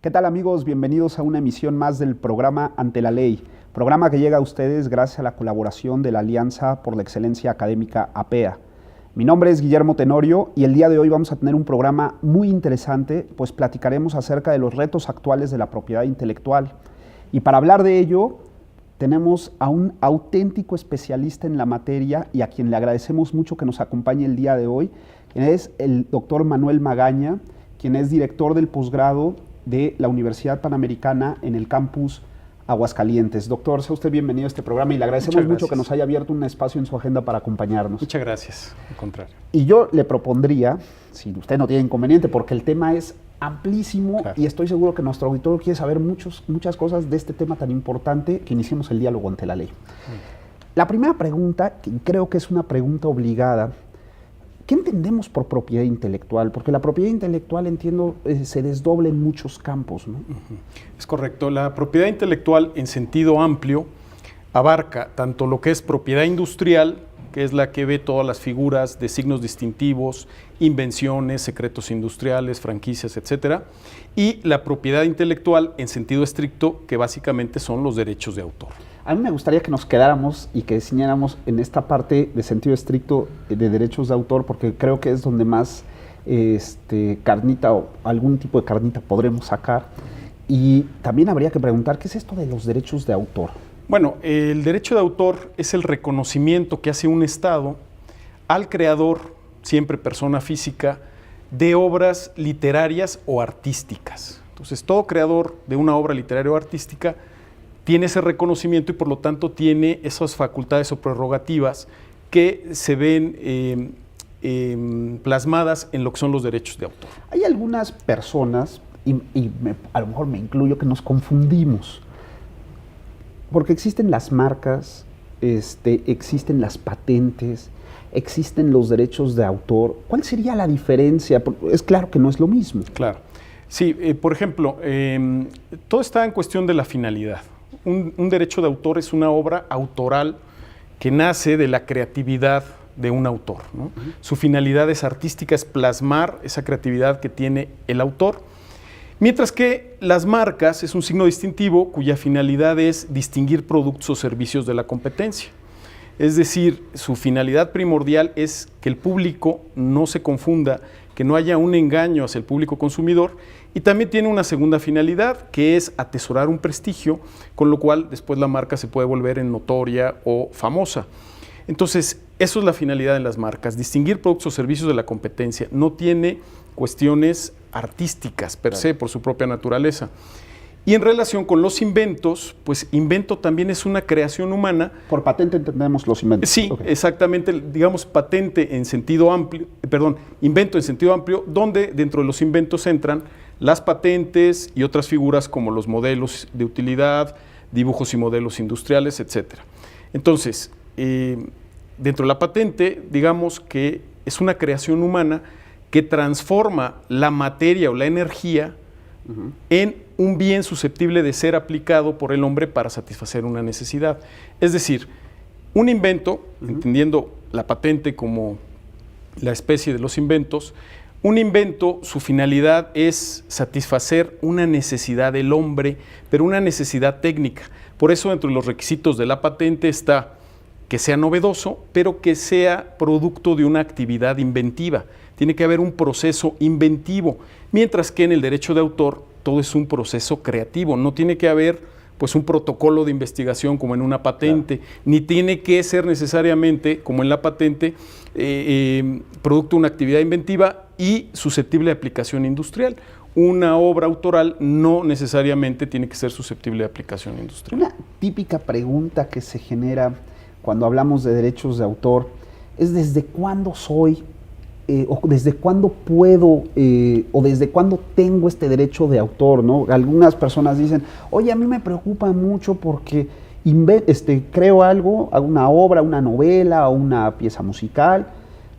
¿Qué tal, amigos? Bienvenidos a una emisión más del programa Ante la Ley, programa que llega a ustedes gracias a la colaboración de la Alianza por la Excelencia Académica APEA. Mi nombre es Guillermo Tenorio y el día de hoy vamos a tener un programa muy interesante, pues platicaremos acerca de los retos actuales de la propiedad intelectual. Y para hablar de ello, tenemos a un auténtico especialista en la materia y a quien le agradecemos mucho que nos acompañe el día de hoy. Es el doctor Manuel Magaña, quien es director del posgrado de la Universidad Panamericana en el campus Aguascalientes. Doctor, sea usted bienvenido a este programa y le agradecemos mucho que nos haya abierto un espacio en su agenda para acompañarnos. Muchas gracias, al contrario. Y yo le propondría, si usted no tiene inconveniente, porque el tema es amplísimo, claro, y estoy seguro que nuestro auditorio quiere saber muchas cosas de este tema tan importante, que iniciemos el diálogo ante la ley. La primera pregunta, que creo que es una pregunta obligada, ¿qué entendemos por propiedad intelectual? Porque la propiedad intelectual, entiendo, se desdobla en muchos campos, ¿no? Es correcto. La propiedad intelectual, en sentido amplio, abarca tanto lo que es propiedad industrial, que es la que ve todas las figuras de signos distintivos, invenciones, secretos industriales, franquicias, etcétera, y la propiedad intelectual, en sentido estricto, que básicamente son los derechos de autor. A mí me gustaría que nos quedáramos y que ciñéramos en esta parte de sentido estricto de derechos de autor, porque creo que es donde más carnita o algún tipo de carnita podremos sacar. Y también habría que preguntar, ¿qué es esto de los derechos de autor? Bueno, el derecho de autor es el reconocimiento que hace un Estado al creador, siempre persona física, de obras literarias o artísticas. Entonces, todo creador de una obra literaria o artística tiene ese reconocimiento y por lo tanto tiene esas facultades o prerrogativas que se ven plasmadas en lo que son los derechos de autor. Hay algunas personas, a lo mejor me incluyo, que nos confundimos, porque existen las marcas, existen las patentes, existen los derechos de autor. ¿Cuál sería la diferencia? Es claro que no es lo mismo. Claro. Sí, por ejemplo, todo está en cuestión de la finalidad. Un derecho de autor es una obra autoral que nace de la creatividad de un autor, ¿no? Su finalidad es artística, es plasmar esa creatividad que tiene el autor, mientras que las marcas es un signo distintivo cuya finalidad es distinguir productos o servicios de la competencia. Es decir, su finalidad primordial es que el público no se confunda, que no haya un engaño hacia el público consumidor, y también tiene una segunda finalidad, que es atesorar un prestigio, con lo cual después la marca se puede volver en notoria o famosa. Entonces, eso es la finalidad de las marcas, distinguir productos o servicios de la competencia. No tiene cuestiones artísticas per se, por su propia naturaleza. Y en relación con los inventos, pues invento también es una creación humana. Por patente entendemos los inventos. Sí, okay, exactamente, digamos patente en sentido amplio, invento en sentido amplio, donde dentro de los inventos entran las patentes y otras figuras como los modelos de utilidad, dibujos y modelos industriales, etc. Entonces, dentro de la patente, digamos que es una creación humana que transforma la materia o la energía en un bien susceptible de ser aplicado por el hombre para satisfacer una necesidad. Es decir, un invento, entendiendo la patente como la especie de los inventos, un invento, su finalidad es satisfacer una necesidad del hombre, pero una necesidad técnica. Por eso, dentro de los requisitos de la patente está que sea novedoso, pero que sea producto de una actividad inventiva. Tiene que haber un proceso inventivo, mientras que en el derecho de autor todo es un proceso creativo. No tiene que haber pues un protocolo de investigación como en una patente, claro, ni tiene que ser necesariamente, como en la patente, producto de una actividad inventiva y susceptible de aplicación industrial. Una obra autoral no necesariamente tiene que ser susceptible de aplicación industrial. Una típica pregunta que se genera cuando hablamos de derechos de autor es ¿desde cuándo soy o desde cuándo puedo o desde cuándo tengo este derecho de autor, ¿no? Algunas personas dicen, oye, a mí me preocupa mucho porque creo algo, hago una obra, una novela o una pieza musical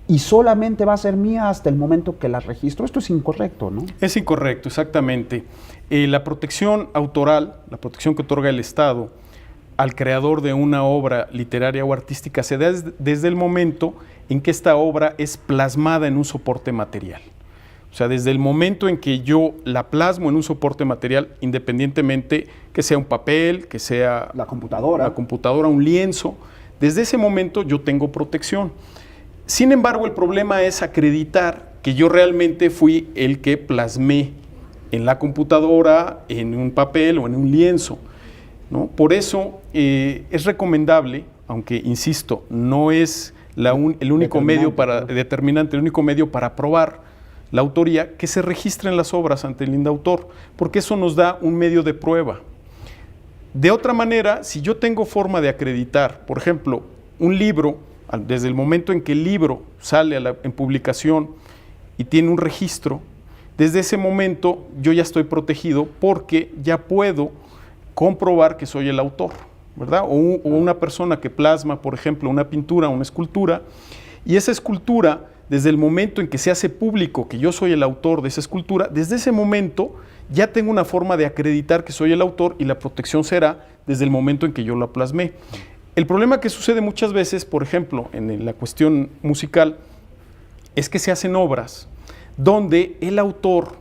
y solamente va a ser mía hasta el momento que la registro. Esto es incorrecto, ¿no? Es incorrecto, exactamente. La protección autoral, la protección que otorga el Estado al creador de una obra literaria o artística se da desde el momento en que esta obra es plasmada en un soporte material. O sea, desde el momento en que yo la plasmo en un soporte material, independientemente que sea un papel, que sea la computadora, un lienzo, desde ese momento yo tengo protección. Sin embargo, el problema es acreditar que yo realmente fui el que plasmé en la computadora, en un papel o en un lienzo, ¿no? Por eso es recomendable, aunque insisto, no es el único medio determinante, el único medio para probar la autoría, que se registren las obras ante el INDAUTOR, porque eso nos da un medio de prueba. De otra manera, si yo tengo forma de acreditar, por ejemplo, un libro, desde el momento en que el libro sale en publicación y tiene un registro, desde ese momento yo ya estoy protegido porque ya puedo comprobar que soy el autor, ¿verdad? O una persona que plasma, por ejemplo, una pintura, una escultura, y esa escultura, desde el momento en que se hace público que yo soy el autor de esa escultura, desde ese momento ya tengo una forma de acreditar que soy el autor y la protección será desde el momento en que yo la plasmé. El problema que sucede muchas veces, por ejemplo, en la cuestión musical, es que se hacen obras donde el autor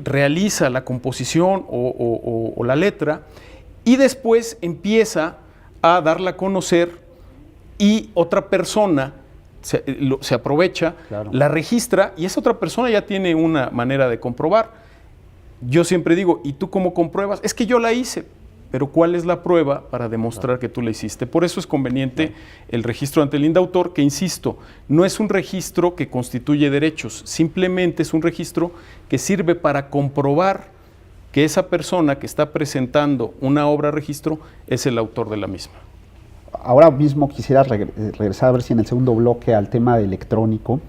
realiza la composición o la letra y después empieza a darla a conocer y otra persona se aprovecha, claro, la registra y esa otra persona ya tiene una manera de comprobar. Yo siempre digo, ¿y tú cómo compruebas? Es que yo la hice, pero ¿cuál es la prueba para demostrar que tú la hiciste? Por eso es conveniente el registro ante el INDAUTOR, que insisto, no es un registro que constituye derechos, simplemente es un registro que sirve para comprobar que esa persona que está presentando una obra registro es el autor de la misma. Ahora mismo quisiera regresar a ver si en el segundo bloque al tema de electrónico.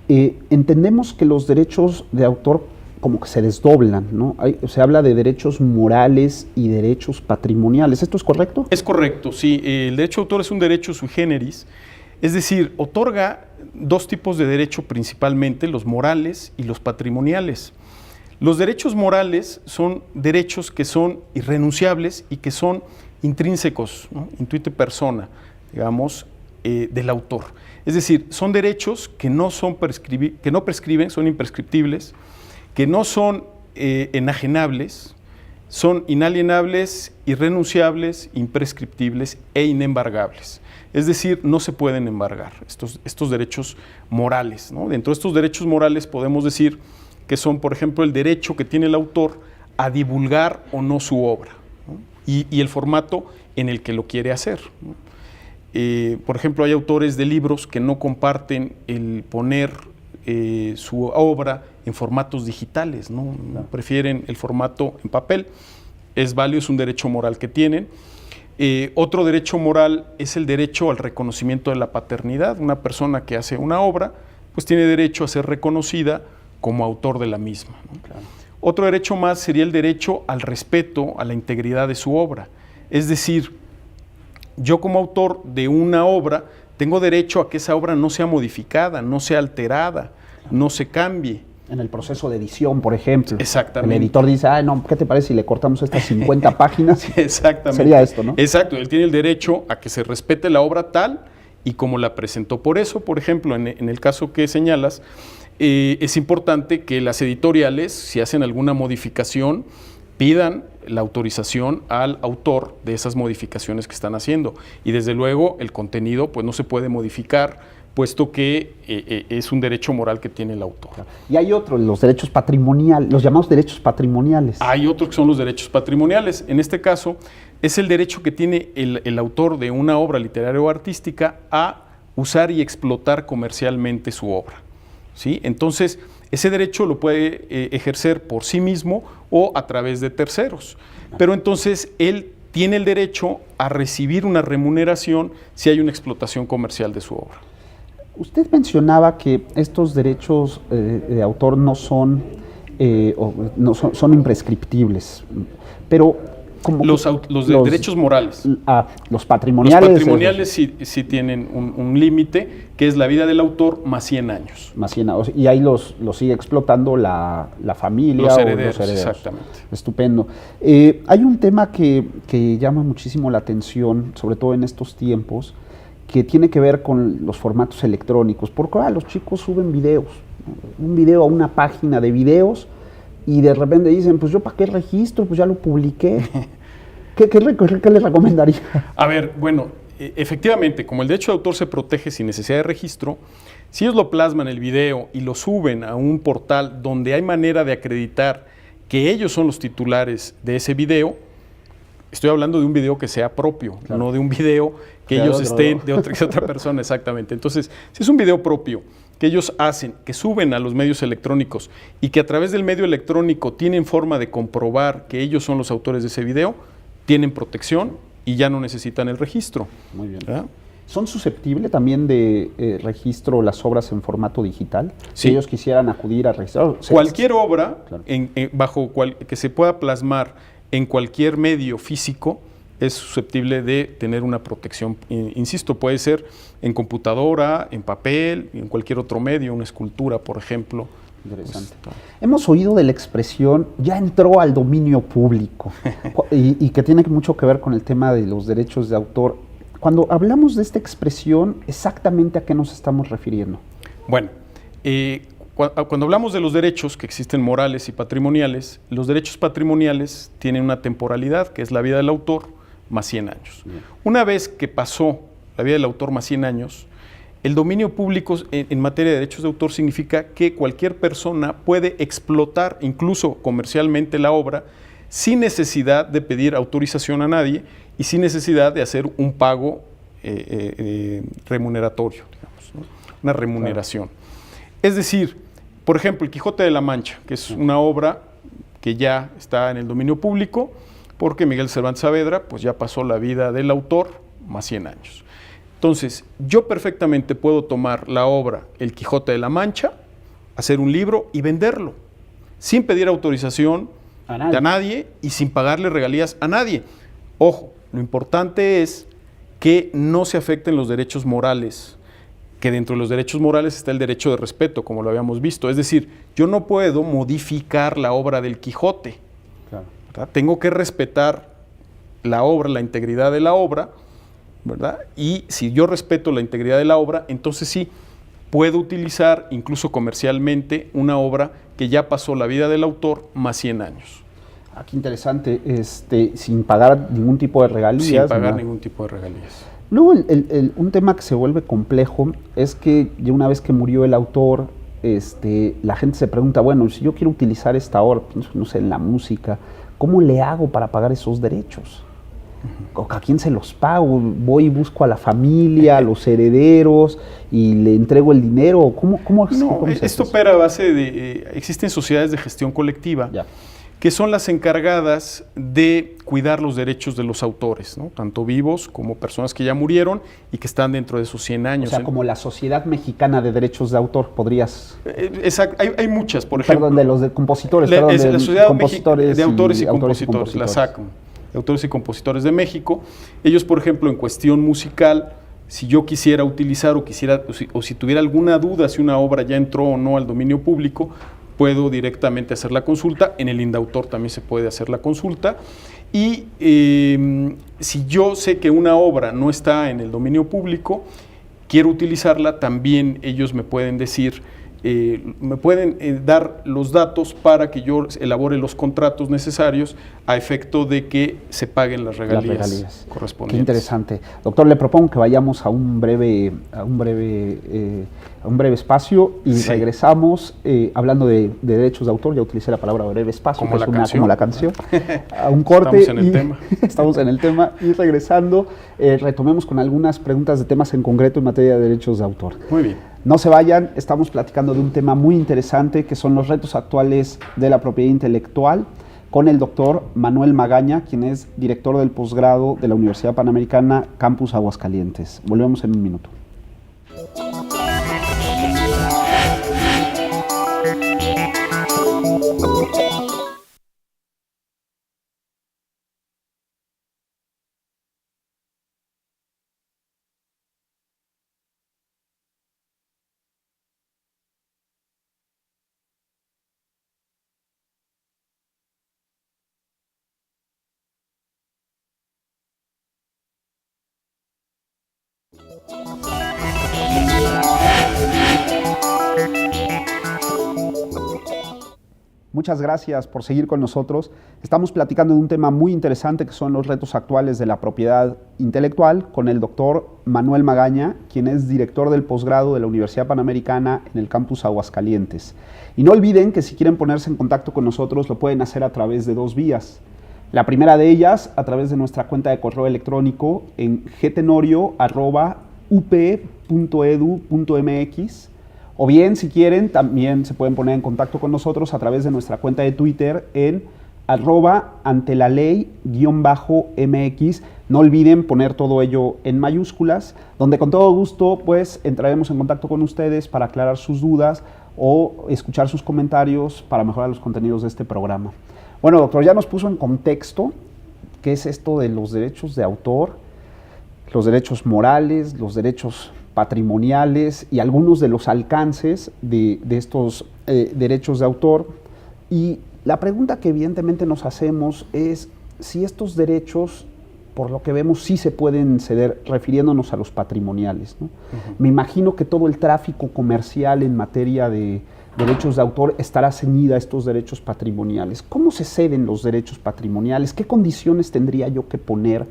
Entendemos que los derechos de autor como que se desdoblan, ¿no? Se habla de derechos morales y derechos patrimoniales. ¿Esto es correcto? Es correcto, sí. El derecho de autor es un derecho sui generis, es decir, otorga dos tipos de derecho principalmente, los morales y los patrimoniales. Los derechos morales son derechos que son irrenunciables y que son intrínsecos, ¿no? Intuite persona, digamos, del autor. Es decir, son derechos que no prescriben, son imprescriptibles, que no son enajenables, son inalienables, irrenunciables, imprescriptibles e inembargables. Es decir, no se pueden embargar estos derechos morales, ¿no? Dentro de estos derechos morales podemos decir que son, por ejemplo, el derecho que tiene el autor a divulgar o no su obra, ¿no? Y el formato en el que lo quiere hacer, ¿no? Por ejemplo, hay autores de libros que no comparten el poner su obra en formatos digitales, ¿no? Prefieren el formato en papel. Es válido, es un derecho moral que tienen. Otro derecho moral es el derecho al reconocimiento de la paternidad. Una persona que hace una obra, pues tiene derecho a ser reconocida como autor de la misma, ¿no? Claro. Otro derecho más sería el derecho al respeto a la integridad de su obra. Es decir, yo como autor de una obra tengo derecho a que esa obra no sea modificada, no sea alterada, no se cambie. En el proceso de edición, por ejemplo. Exactamente. El editor dice, no, ¿qué te parece si le cortamos estas 50 páginas? Exactamente. Sería esto, ¿no? Exacto, él tiene el derecho a que se respete la obra tal y como la presentó. Por eso, por ejemplo, en el caso que señalas, es importante que las editoriales, si hacen alguna modificación, pidan la autorización al autor de esas modificaciones que están haciendo. Y desde luego el contenido pues no se puede modificar, puesto que es un derecho moral que tiene el autor. Y hay otros, los derechos patrimoniales, los llamados derechos patrimoniales. Hay otros que son los derechos patrimoniales. En este caso es el derecho que tiene el autor de una obra literaria o artística a usar y explotar comercialmente su obra, ¿sí? Entonces, ese derecho lo puede ejercer por sí mismo o a través de terceros. Pero entonces él tiene el derecho a recibir una remuneración si hay una explotación comercial de su obra. Usted mencionaba que estos derechos de autor no son imprescriptibles, pero como los derechos morales. Los patrimoniales. Los patrimoniales sí tienen un límite, que es la vida del autor más 100 años. Más 100 años. Y ahí los sigue explotando la familia. Los herederos, o los herederos. Exactamente. Estupendo. Hay un tema que llama muchísimo la atención, sobre todo en estos tiempos, que tiene que ver con los formatos electrónicos, porque los chicos suben videos un video a una página de videos y de repente dicen, pues yo para qué registro, pues ya lo publiqué. ¿Qué le recomendaría? A ver, bueno, efectivamente, como el derecho de autor se protege sin necesidad de registro, si ellos lo plasman el video y lo suben a un portal donde hay manera de acreditar que ellos son los titulares de ese video, estoy hablando de un video que sea propio, claro, no de un video que ellos estén de otra persona, exactamente. Entonces, si es un video propio que ellos hacen, que suben a los medios electrónicos y que a través del medio electrónico tienen forma de comprobar que ellos son los autores de ese video, tienen protección y ya no necesitan el registro. Muy bien. ¿Verdad? ¿Son susceptibles también de registro las obras en formato digital? Si ellos quisieran acudir a registrar. Cualquier obra claro, que se pueda plasmar en cualquier medio físico es susceptible de tener una protección. Insisto, puede ser en computadora, en papel, en cualquier otro medio, una escultura, por ejemplo. Interesante. Hemos oído de la expresión, ya entró al dominio público, y que tiene mucho que ver con el tema de los derechos de autor. Cuando hablamos de esta expresión, ¿exactamente a qué nos estamos refiriendo? Bueno, cuando hablamos de los derechos que existen morales y patrimoniales, los derechos patrimoniales tienen una temporalidad, que es la vida del autor, más 100 años. Bien. Una vez que pasó la vida del autor más 100 años, el dominio público en materia de derechos de autor significa que cualquier persona puede explotar, incluso comercialmente, la obra sin necesidad de pedir autorización a nadie y sin necesidad de hacer un pago remuneratorio, digamos, ¿no? Una remuneración. Claro. Es decir, por ejemplo, El Quijote de la Mancha, que es una obra que ya está en el dominio público, porque Miguel Cervantes Saavedra pues ya pasó la vida del autor más 100 años. Entonces, yo perfectamente puedo tomar la obra El Quijote de la Mancha, hacer un libro y venderlo, sin pedir autorización a nadie y sin pagarle regalías a nadie. Ojo, lo importante es que no se afecten los derechos morales, que dentro de los derechos morales está el derecho de respeto, como lo habíamos visto. Es decir, yo no puedo modificar la obra del Quijote. Claro. ¿Verdad? Tengo que respetar la obra, la integridad de la obra, ¿verdad? Y si yo respeto la integridad de la obra, entonces sí, puedo utilizar, incluso comercialmente, una obra que ya pasó la vida del autor más 100 años. Ah, qué interesante, sin pagar ningún tipo de regalías. Sin pagar ningún tipo de regalías. Luego, un tema que se vuelve complejo es que ya una vez que murió el autor, la gente se pregunta, bueno, si yo quiero utilizar esta obra, no sé, en la música, ¿cómo le hago para pagar esos derechos? ¿A quién se los pago? ¿Voy y busco a la familia, a los herederos y le entrego el dinero? ¿Cómo esto opera a base de... existen sociedades de gestión colectiva que son las encargadas de cuidar los derechos de los autores, ¿no? Tanto vivos como personas que ya murieron y que están dentro de sus 100 años. O sea, como la Sociedad Mexicana de Derechos de Autor, podrías... Exacto, hay muchas, por ejemplo. Perdón, de los de compositores. La Sociedad de Autores y Compositores, la SACM, de Autores y Compositores de México. Ellos, por ejemplo, en cuestión musical, si yo quisiera utilizar o si tuviera alguna duda si una obra ya entró o no al dominio público, puedo directamente hacer la consulta. En el Indautor también se puede hacer la consulta. Y si yo sé que una obra no está en el dominio público, quiero utilizarla, también ellos me pueden decir, me pueden dar los datos para que yo elabore los contratos necesarios a efecto de que se paguen las regalías correspondientes. Qué interesante. Doctor, le propongo que vayamos a un breve espacio y regresamos hablando de derechos de autor. Ya utilicé la palabra breve espacio, como la canción. A un corte. Estamos en el tema. Estamos en el tema y regresando retomemos con algunas preguntas de temas en concreto en materia de derechos de autor. Muy bien. No se vayan, estamos platicando de un tema muy interesante que son los retos actuales de la propiedad intelectual con el doctor Manuel Magaña, quien es director del posgrado de la Universidad Panamericana, Campus Aguascalientes. Volvemos en un minuto. Muchas gracias por seguir con nosotros. Estamos platicando de un tema muy interesante que son los retos actuales de la propiedad intelectual con el doctor Manuel Magaña, quien es director del posgrado de la Universidad Panamericana en el campus Aguascalientes. Y no olviden que si quieren ponerse en contacto con nosotros lo pueden hacer a través de 2 vías. La primera de ellas a través de nuestra cuenta de correo electrónico en gtenorio@up.edu.mx. O bien, si quieren, también se pueden poner en contacto con nosotros a través de nuestra cuenta de Twitter en @antelaley_mx. No olviden poner todo ello en mayúsculas, donde con todo gusto pues entraremos en contacto con ustedes para aclarar sus dudas o escuchar sus comentarios para mejorar los contenidos de este programa. Bueno, doctor, ya nos puso en contexto qué es esto de los derechos de autor, los derechos morales, los derechos patrimoniales y algunos de los alcances de estos derechos de autor. Y la pregunta que evidentemente nos hacemos es si estos derechos, por lo que vemos, sí se pueden ceder, refiriéndonos a los patrimoniales, ¿no? Me imagino que todo el tráfico comercial en materia de derechos de autor estará ceñida a estos derechos patrimoniales. ¿Cómo se ceden los derechos patrimoniales? ¿Qué condiciones tendría yo que poner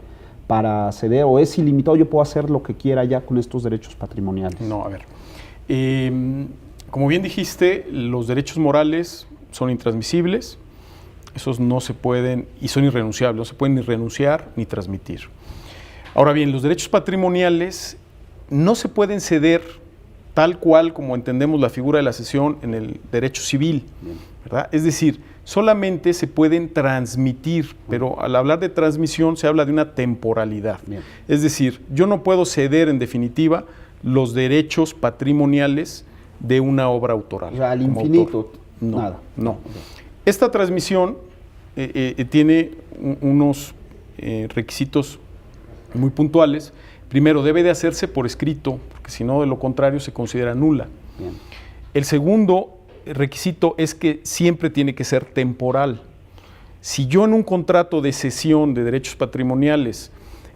para ceder, o es ilimitado, yo puedo hacer lo que quiera ya con estos derechos patrimoniales? No, a ver, como bien dijiste, los derechos morales son intransmisibles, esos no se pueden, y son irrenunciables, no se pueden ni renunciar ni transmitir. Ahora bien, los derechos patrimoniales no se pueden ceder tal cual como entendemos la figura de la cesión en el derecho civil, ¿verdad? Es decir, solamente se pueden transmitir, pero al hablar de transmisión se habla de una temporalidad. Bien. Es decir, yo no puedo ceder en definitiva los derechos patrimoniales de una obra autoral. O sea, al infinito, no, nada. No. Okay. Esta transmisión tiene unos requisitos muy puntuales. Primero, debe de hacerse por escrito, porque si no, de lo contrario, se considera nula. Bien. El segundo requisito es que siempre tiene que ser temporal. Si yo en un contrato de cesión de derechos patrimoniales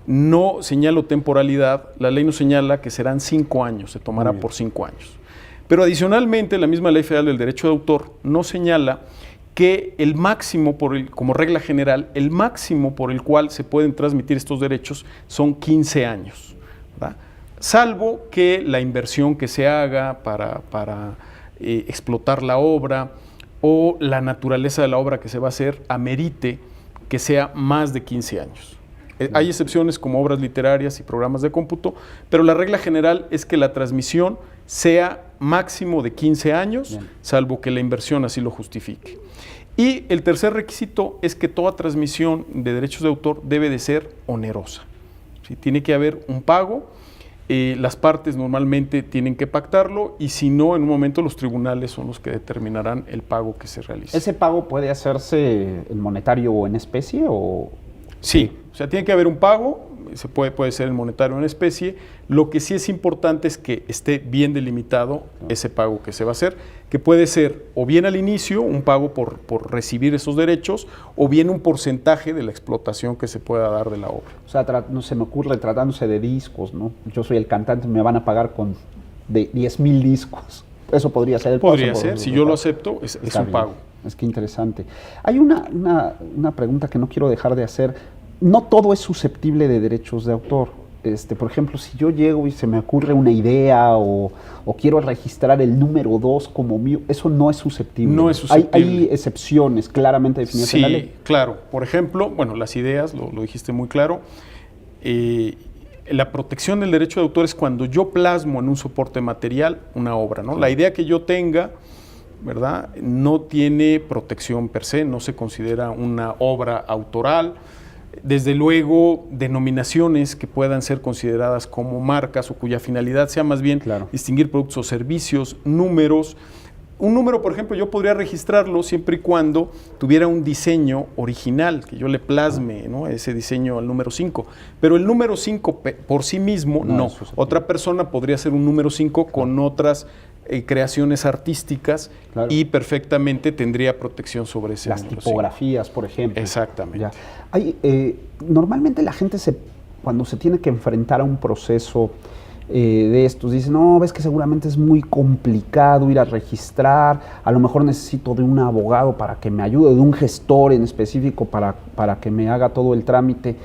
no señalo temporalidad, la ley nos señala que serán 5 años, se tomará por 5 años. Pero adicionalmente, la misma Ley Federal del Derecho de Autor nos señala que el máximo, como regla general, el máximo por el cual se pueden transmitir estos derechos son 15 años, ¿verdad? Salvo que la inversión que se haga para explotar la obra o la naturaleza de la obra que se va a hacer amerite que sea más de 15 años. Hay excepciones como obras literarias y programas de cómputo, pero la regla general es que la transmisión sea máximo de 15 años, bien, salvo que la inversión así lo justifique. Y el tercer requisito es que toda transmisión de derechos de autor debe de ser onerosa. ¿Sí? Tiene que haber un pago, las partes normalmente tienen que pactarlo y si no, en un momento los tribunales son los que determinarán el pago que se realice. ¿Ese pago puede hacerse en monetario o en especie? O... Sí, o sea, tiene que haber un pago, puede ser en monetario o en especie. Lo que sí es importante es que esté bien delimitado ese pago que se va a hacer, que puede ser o bien al inicio, un pago por recibir esos derechos, o bien un porcentaje de la explotación que se pueda dar de la obra. O sea, no se me ocurre tratándose de discos, ¿no? Yo soy el cantante, me van a pagar con 10,000 discos. Eso podría ser el pago. Podría ser, si yo lo acepto, es un pago. Es que interesante. Hay una pregunta que no quiero dejar de hacer. No todo es susceptible de derechos de autor. Por ejemplo, si yo llego y se me ocurre una idea o quiero registrar el número 2 como mío, eso no es susceptible. No es susceptible. Hay excepciones claramente definidas en la ley. Sí, claro. Por ejemplo, bueno, las ideas, lo dijiste muy claro. La protección del derecho de autor es cuando yo plasmo en un soporte material una obra, ¿no? Sí. La idea que yo tenga, ¿verdad?, no tiene protección per se, no se considera una obra autoral. Desde luego, denominaciones que puedan ser consideradas como marcas o cuya finalidad sea más bien distinguir productos o servicios, números. Un número, por ejemplo, yo podría registrarlo siempre y cuando tuviera un diseño original, que yo le plasme, ¿no?, ese diseño al número 5. Pero el número 5 por sí mismo, no. Otra persona podría hacer un número 5 con otras creaciones artísticas y perfectamente tendría protección sobre ese las número tipografías, 5. Por ejemplo. Exactamente. Ya. Normalmente la gente cuando se tiene que enfrentar a un proceso de estos dicen, no, ves que seguramente es muy complicado ir a registrar, a lo mejor necesito de un abogado para que me ayude, de un gestor en específico para que me haga todo el trámite.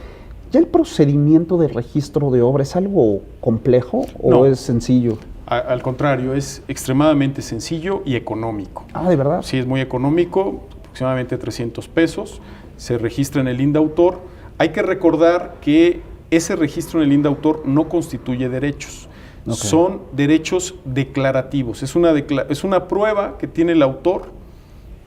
¿Ya el procedimiento de registro de obra es algo complejo o No. es sencillo? Al contrario, es extremadamente sencillo y económico. Ah, ¿de verdad? Sí, es muy económico, aproximadamente 300 pesos, se registra en el INDAUTOR. Hay que recordar que ese registro en el INDAUTOR no constituye derechos, son derechos declarativos. Es una prueba que tiene el autor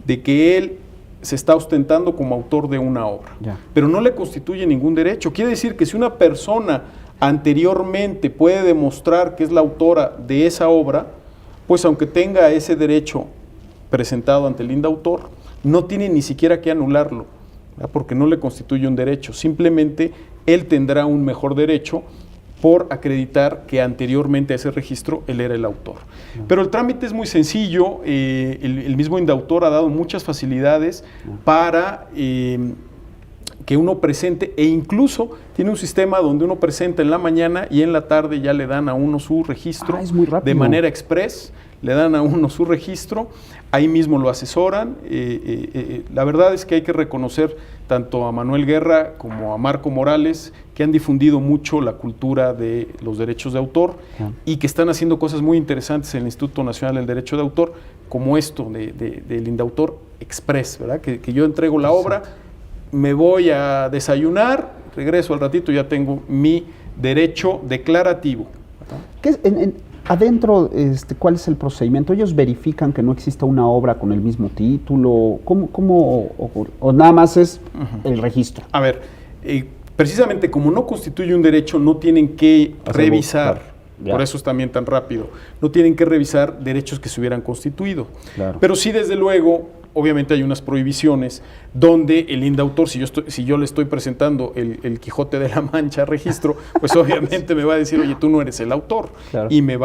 de que él se está ostentando como autor de una obra, pero no le constituye ningún derecho. Quiere decir que si una persona anteriormente puede demostrar que es la autora de esa obra, pues aunque tenga ese derecho presentado ante el INDAUTOR, no tiene ni siquiera que anularlo, ¿verdad? Porque no le constituye un derecho, simplemente él tendrá un mejor derecho por acreditar que anteriormente a ese registro él era el autor. Pero el trámite es muy sencillo, el mismo INDAUTOR ha dado muchas facilidades para que uno presente, e incluso tiene un sistema donde uno presenta en la mañana y en la tarde ya le dan a uno su registro. Es muy rápido. De manera express, le dan a uno su registro, ahí mismo lo asesoran. La verdad es que hay que reconocer tanto a Manuel Guerra como a Marco Morales, que han difundido mucho la cultura de los derechos de autor y que están haciendo cosas muy interesantes en el Instituto Nacional del Derecho de Autor, como esto del INDAUTOR Express, ¿verdad? Que yo entrego la obra, me voy a desayunar, regreso al ratito, ya tengo mi derecho declarativo. ¿Qué es, adentro, cuál es el procedimiento? ¿Ellos verifican que no exista una obra con el mismo título? ¿Cómo o nada más es el registro? A ver, precisamente como no constituye un derecho, no tienen que revisar, por eso es también tan rápido, no tienen que revisar derechos que se hubieran constituido. Pero sí, desde luego, obviamente hay unas prohibiciones donde el INDAUTOR, si yo le estoy presentando el Quijote de la Mancha registro, pues obviamente me va a decir, oye, tú no eres el autor, y lo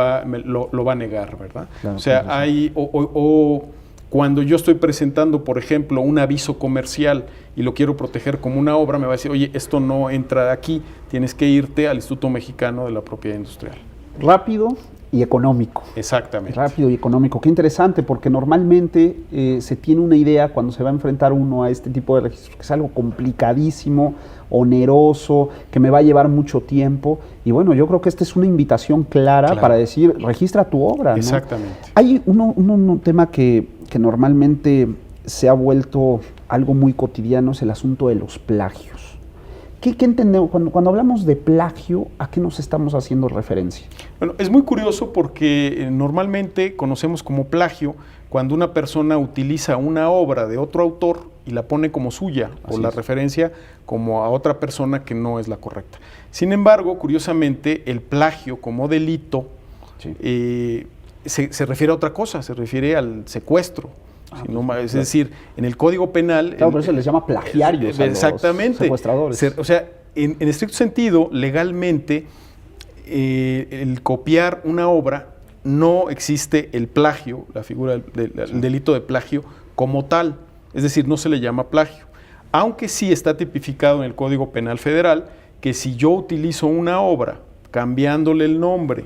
va a negar, ¿verdad? O sea, hay, o cuando yo estoy presentando, por ejemplo, un aviso comercial y lo quiero proteger como una obra, me va a decir, oye, esto no entra aquí, tienes que irte al Instituto Mexicano de la Propiedad Industrial. Rápido y económico. Exactamente. Rápido y económico. Qué interesante, porque normalmente se tiene una idea cuando se va a enfrentar uno a este tipo de registros, que es algo complicadísimo, oneroso, que me va a llevar mucho tiempo. Y bueno, yo creo que esta es una invitación clara para decir, registra tu obra, ¿no? Exactamente. Hay un tema que normalmente se ha vuelto algo muy cotidiano, es el asunto de los plagios. ¿Qué entendemos? Cuando hablamos de plagio, ¿a qué nos estamos haciendo referencia? Bueno, es muy curioso porque normalmente conocemos como plagio cuando una persona utiliza una obra de otro autor y la pone como suya, o la referencia como a otra persona que no es la correcta. Sin embargo, curiosamente, el plagio como delito se refiere a otra cosa, se refiere al secuestro. Es decir, en el Código Penal... Claro, por eso les llama plagiarios a los secuestradores. O sea, en estricto sentido, legalmente, el copiar una obra, no existe el plagio, la figura del delito de plagio como tal. Es decir, no se le llama plagio. Aunque sí está tipificado en el Código Penal Federal que si yo utilizo una obra cambiándole el nombre,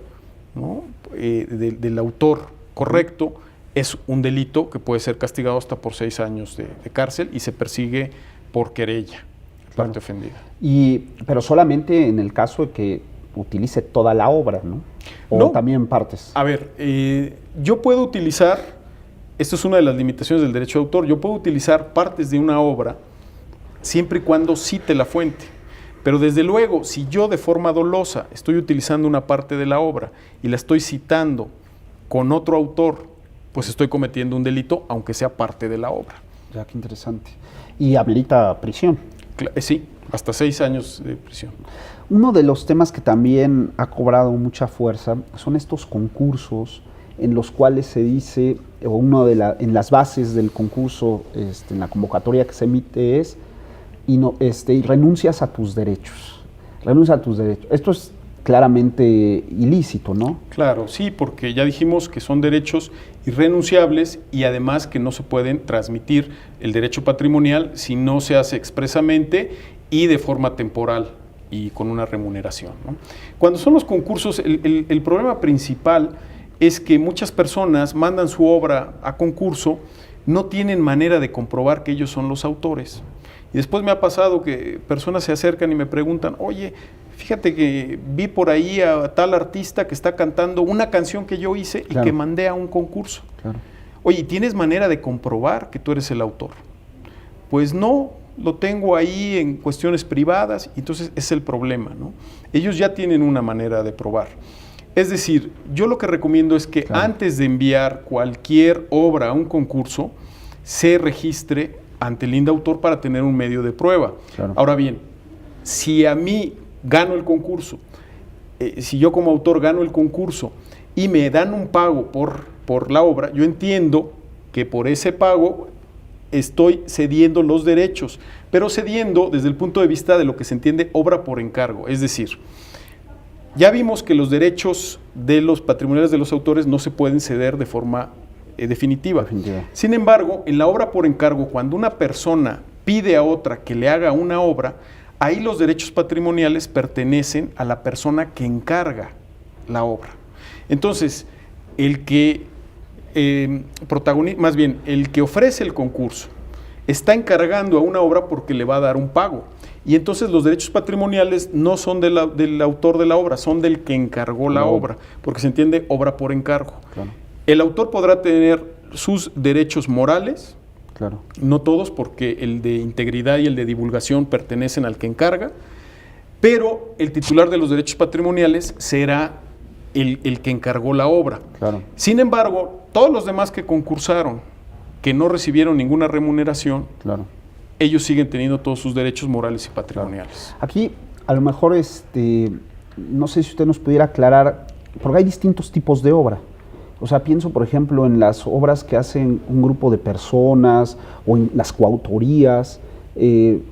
¿no?, del autor correcto, es un delito que puede ser castigado hasta por 6 años de cárcel y se persigue por querella, parte ofendida. Pero solamente en el caso de que utilice toda la obra, ¿no? O no, también partes. A ver, yo puedo utilizar, esto es una de las limitaciones del derecho de autor, yo puedo utilizar partes de una obra siempre y cuando cite la fuente. Pero desde luego, si yo de forma dolosa estoy utilizando una parte de la obra y la estoy citando con otro autor, pues estoy cometiendo un delito, aunque sea parte de la obra. Ya, qué interesante. Y amerita prisión. Sí, hasta 6 años de prisión. Uno de los temas que también ha cobrado mucha fuerza son estos concursos en los cuales se dice, en las bases del concurso, en la convocatoria que se emite es, y renuncias a tus derechos. Renuncia a tus derechos. Esto es claramente ilícito, ¿no? Claro, sí, porque ya dijimos que son derechos irrenunciables y además que no se pueden transmitir el derecho patrimonial si no se hace expresamente y de forma temporal y con una remuneración, ¿no? Cuando son los concursos, el problema principal es que muchas personas mandan su obra a concurso, no tienen manera de comprobar que ellos son los autores. Y después me ha pasado que personas se acercan y me preguntan, oye, fíjate que vi por ahí a tal artista que está cantando una canción que yo hice y que mandé a un concurso. Claro. Oye, ¿tienes manera de comprobar que tú eres el autor? Pues no, lo tengo ahí en cuestiones privadas, y entonces es el problema, ¿no? Ellos ya tienen una manera de probar. Es decir, yo lo que recomiendo es que antes de enviar cualquier obra a un concurso, se registre ante el INDAUTOR para tener un medio de prueba. Claro. Ahora bien, si a mí gano el concurso, si yo como autor gano el concurso y me dan un pago por la obra, yo entiendo que por ese pago estoy cediendo los derechos, pero cediendo desde el punto de vista de lo que se entiende obra por encargo. Es decir, ya vimos que los derechos de los patrimoniales de los autores no se pueden ceder de forma definitiva. Sin embargo, en la obra por encargo, cuando una persona pide a otra que le haga una obra, ahí los derechos patrimoniales pertenecen a la persona que encarga la obra. Entonces, el que más bien, el que ofrece el concurso está encargando a una obra porque le va a dar un pago. Y entonces los derechos patrimoniales no son del autor de la obra, son del que encargó la obra, porque se entiende obra por encargo. Claro. El autor podrá tener sus derechos morales, claro, no todos, porque el de integridad y el de divulgación pertenecen al que encarga, pero el titular de los derechos patrimoniales será el que encargó la obra. Claro. Sin embargo, todos los demás que concursaron, que no recibieron ninguna remuneración, claro, ellos siguen teniendo todos sus derechos morales y patrimoniales. Claro. Aquí, a lo mejor, no sé si usted nos pudiera aclarar, porque hay distintos tipos de obra. O sea, pienso, por ejemplo, en las obras que hacen un grupo de personas o en las coautorías.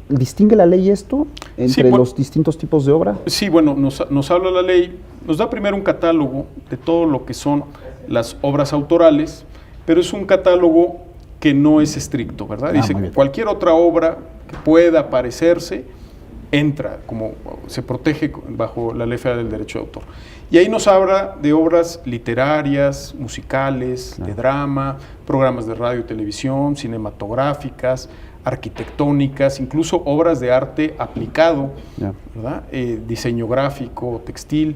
¿Distingue la ley esto entre los distintos tipos de obra? Sí, bueno, nos habla la ley, nos da primero un catálogo de todo lo que son las obras autorales, pero es un catálogo que no es estricto, ¿verdad? Dice que cualquier otra obra que pueda parecerse entra, como se protege bajo la Ley Federal del Derecho de Autor. Y ahí nos habla de obras literarias, musicales, de drama, programas de radio y televisión, cinematográficas, arquitectónicas, incluso obras de arte aplicado, ¿verdad? Diseño gráfico, textil.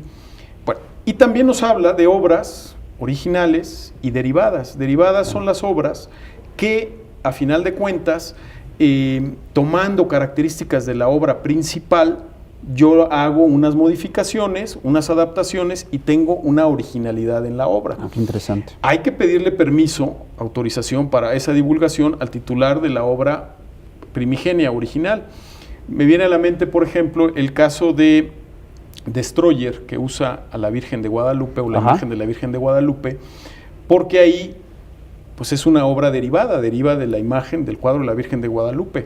Bueno, y también nos habla de obras originales y derivadas. Derivadas son las obras que, a final de cuentas, tomando características de la obra principal, yo hago unas modificaciones, unas adaptaciones y tengo una originalidad en la obra. Qué interesante. Hay que pedirle permiso, autorización para esa divulgación al titular de la obra primigenia, original. Me viene a la mente, por ejemplo, el caso de Destroyer, que usa a la Virgen de Guadalupe o la imagen de la Virgen de Guadalupe, porque ahí pues es una obra deriva de la imagen del cuadro de la Virgen de Guadalupe.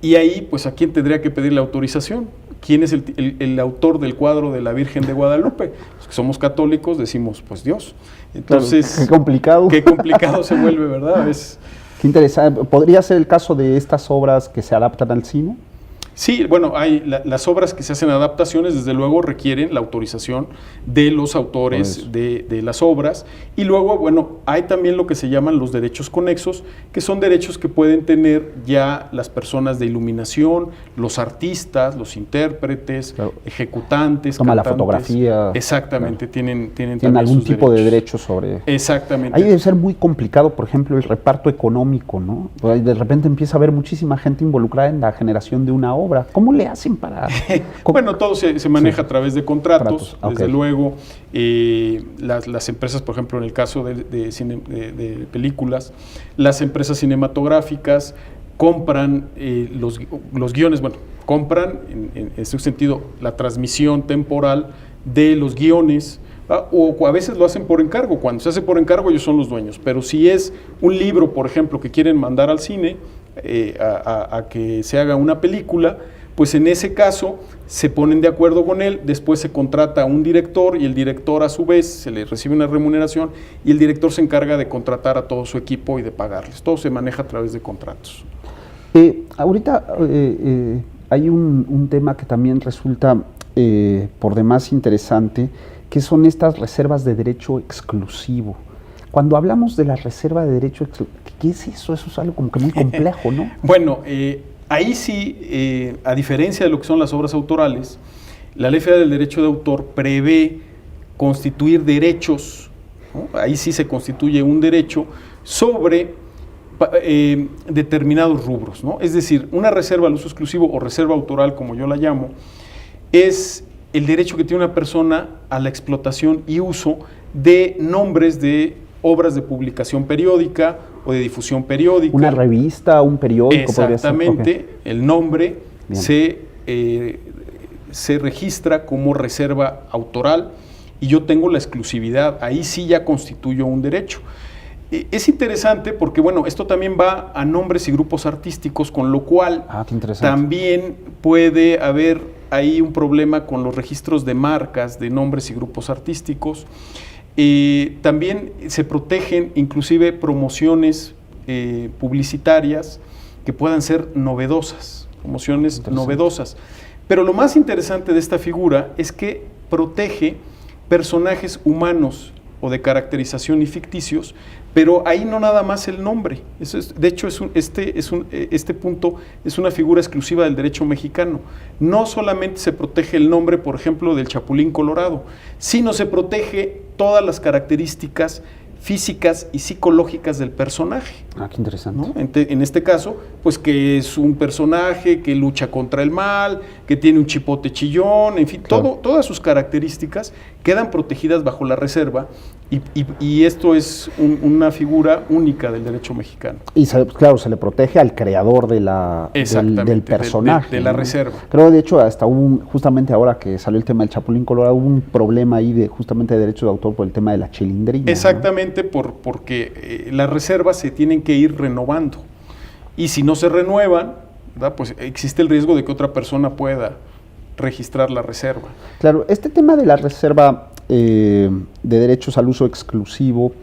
Y ahí, pues, ¿a quién tendría que pedir la autorización? ¿Quién es el autor del cuadro de la Virgen de Guadalupe? Los que somos católicos decimos, pues, Dios. Entonces, claro, qué complicado. Qué complicado se vuelve, ¿verdad? Qué interesante. ¿Podría ser el caso de estas obras que se adaptan al cine? Sí, bueno, hay las obras que se hacen adaptaciones, desde luego requieren la autorización de los autores de las obras, y luego, bueno, hay también lo que se llaman los derechos conexos, que son derechos que pueden tener ya las personas de iluminación, los artistas, los intérpretes, claro, ejecutantes, toma cantantes. La fotografía. Exactamente, claro, tienen algún tipo de derecho sobre... Exactamente. Ahí debe ser muy complicado, por ejemplo, el reparto económico, ¿no? De repente empieza a haber muchísima gente involucrada en la generación de una obra. ¿Cómo le hacen para...? Bueno, todo se maneja a través de contratos. Desde luego, las empresas, por ejemplo, en el caso de películas, las empresas cinematográficas compran los guiones, bueno, compran en ese sentido la transmisión temporal de los guiones, o a veces lo hacen por encargo. Cuando se hace por encargo, ellos son los dueños, pero si es un libro, por ejemplo, que quieren mandar al cine a que se haga una película, pues en ese caso se ponen de acuerdo con él, después se contrata a un director y el director a su vez se le recibe una remuneración y el director se encarga de contratar a todo su equipo y de pagarles. Todo se maneja a través de contratos. Ahorita hay un tema que también resulta por demás interesante, que son estas reservas de derecho exclusivo. Cuando hablamos de la reserva de derecho exclusivo, ¿qué es eso? Eso es algo como que muy complejo, ¿no? Bueno, ahí sí, a diferencia de lo que son las obras autorales, la Ley Federal del Derecho de Autor prevé constituir derechos, ¿no? Ahí sí se constituye un derecho sobre determinados rubros, ¿no? Es decir, una reserva al uso exclusivo o reserva autoral, como yo la llamo, es el derecho que tiene una persona a la explotación y uso de nombres de obras de publicación periódica o de difusión periódica. Una revista, un periódico. Exactamente, okay. El nombre se registra como reserva autoral y yo tengo la exclusividad, ahí sí ya constituyo un derecho. Es interesante porque, bueno, esto también va a nombres y grupos artísticos, con lo cual también puede haber ahí un problema con los registros de marcas, de nombres y grupos artísticos. También se protegen inclusive promociones publicitarias que puedan ser novedosas, promociones novedosas. Pero lo más interesante de esta figura es que protege personajes humanos o de caracterización y ficticios, pero ahí no nada más el nombre. Eso es, de hecho, este punto es una figura exclusiva del derecho mexicano. No solamente se protege el nombre, por ejemplo, del Chapulín Colorado, sino se protege todas las características físicas y psicológicas del personaje. Ah, qué interesante. ¿No? En este caso, pues que es un personaje que lucha contra el mal, que tiene un chipote chillón, en fin, claro. Todas sus características quedan protegidas bajo la reserva y esto es una figura única del derecho mexicano. Y claro, se le protege al creador de del personaje. De la reserva. Creo, de hecho, hasta justamente ahora que salió el tema del Chapulín Colorado, hubo un problema ahí justamente de derecho de autor por el tema de la chilindrina. Exactamente, ¿no? Porque las reservas se tienen que ir renovando. Y si no se renuevan, ¿verdad? Pues existe el riesgo de que otra persona pueda registrar la reserva. Claro, este tema de la reserva de derechos al uso exclusivo,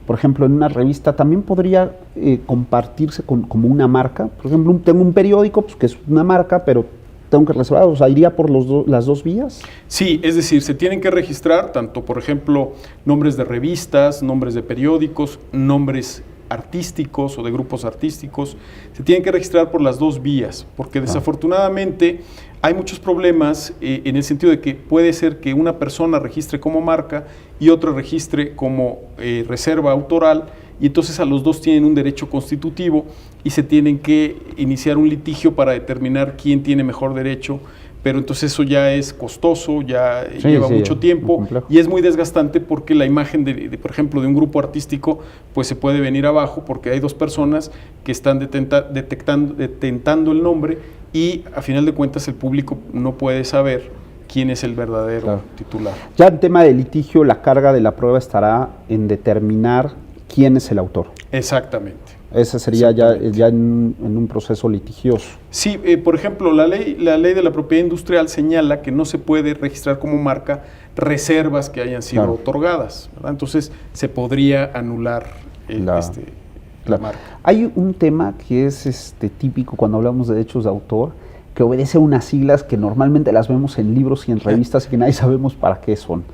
por ejemplo, en una revista también podría compartirse como una marca. Por ejemplo, tengo un periódico pues, que es una marca, pero tengo que reservar, o sea, ¿iría por las dos vías? Sí, es decir, se tienen que registrar tanto, por ejemplo, nombres de revistas, nombres de periódicos, nombres artísticos o de grupos artísticos, se tienen que registrar por las dos vías, porque desafortunadamente hay muchos problemas en el sentido de que puede ser que una persona registre como marca y otra registre como reserva autoral, y entonces a los dos tienen un derecho constitutivo y se tienen que iniciar un litigio para determinar quién tiene mejor derecho, pero entonces eso ya es costoso, ya lleva mucho tiempo y es muy desgastante porque la imagen, por ejemplo, de un grupo artístico, pues se puede venir abajo porque hay dos personas que están detentando el nombre y a final de cuentas el público no puede saber quién es el verdadero titular. Ya en tema de litigio, la carga de la prueba estará en determinar quién es el autor. Exactamente. Ese sería ya en un proceso litigioso. Sí, por ejemplo, la ley de la propiedad industrial señala que no se puede registrar como marca reservas que hayan sido otorgadas, ¿verdad? Entonces se podría anular la marca. Hay un tema que es típico cuando hablamos de derechos de autor, que obedece a unas siglas que normalmente las vemos en libros y en revistas y que nadie sabemos para qué son.